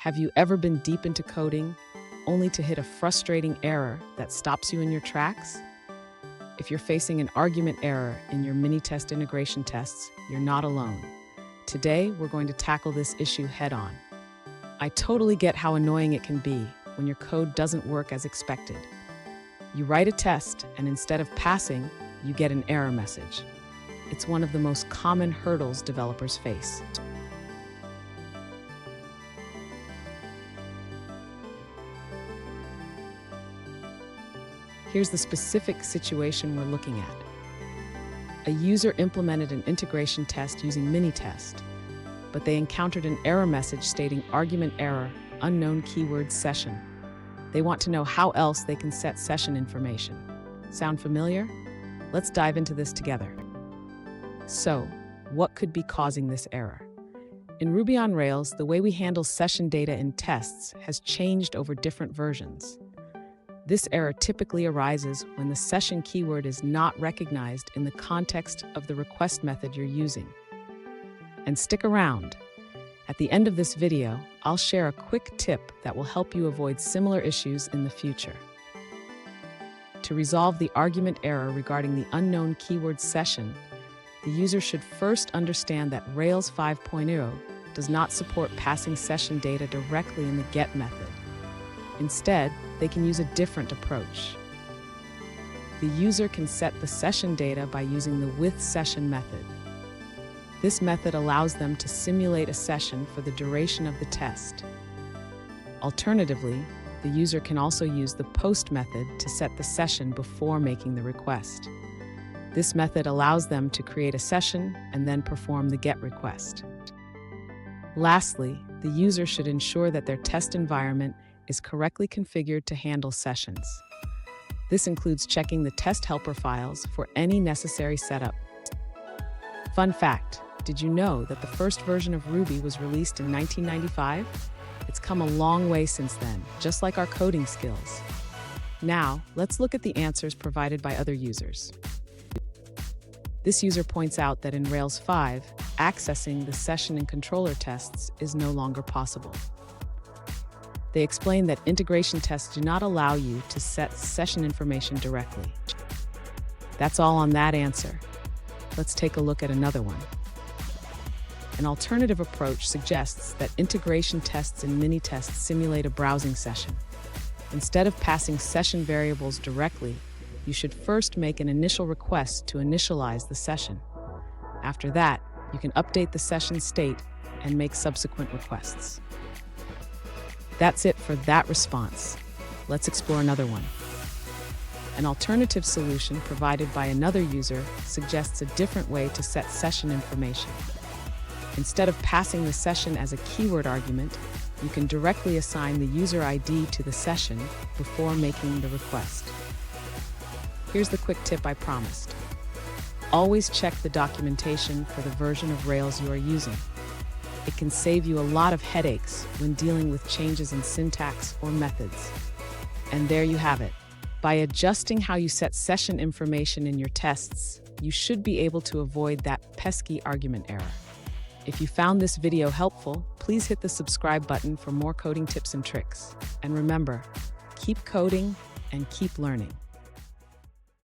Have you ever been deep into coding, only to hit a frustrating error that stops you in your tracks? If you're facing an argument error in your Minitest integration tests, you're not alone. Today, we're going to tackle this issue head-on. I totally get how annoying it can be when your code doesn't work as expected. You write a test, and instead of passing, you get an error message. It's one of the most common hurdles developers face. Here's the specific situation we're looking at. A user implemented an integration test using Minitest, but they encountered an error message stating argument error, unknown keyword session. They want to know how else they can set session information. Sound familiar? Let's dive into this together. So, what could be causing this error? In Ruby on Rails, the way we handle session data in tests has changed over different versions. This error typically arises when the session keyword is not recognized in the context of the request method you're using. And stick around. At the end of this video, I'll share a quick tip that will help you avoid similar issues in the future. To resolve the argument error regarding the unknown keyword session, the user should first understand that Rails 5.0 does not support passing session data directly in the get method. Instead, they can use a different approach. The user can set the session data by using the withSession method. This method allows them to simulate a session for the duration of the test. Alternatively, the user can also use the post method to set the session before making the request. This method allows them to create a session and then perform the GET request. Lastly, the user should ensure that their test environment is correctly configured to handle sessions. This includes checking the test helper files for any necessary setup. Fun fact, did you know that the first version of Ruby was released in 1995? It's come a long way since then, just like our coding skills. Now, let's look at the answers provided by other users. This user points out that in Rails 5, accessing the session and controller tests is no longer possible. They explain that integration tests do not allow you to set session information directly. That's all on that answer. Let's take a look at another one. An alternative approach suggests that integration tests in Minitest simulate a browsing session. Instead of passing session variables directly, you should first make an initial request to initialize the session. After that, you can update the session state and make subsequent requests. That's it for that response. Let's explore another one. An alternative solution provided by another user suggests a different way to set session information. Instead of passing the session as a keyword argument, you can directly assign the user ID to the session before making the request. Here's the quick tip I promised. Always check the documentation for the version of Rails you are using. It can save you a lot of headaches when dealing with changes in syntax or methods. And there you have it. By adjusting how you set session information in your tests, you should be able to avoid that pesky argument error. If you found this video helpful, please hit the subscribe button for more coding tips and tricks. And remember, keep coding and keep learning.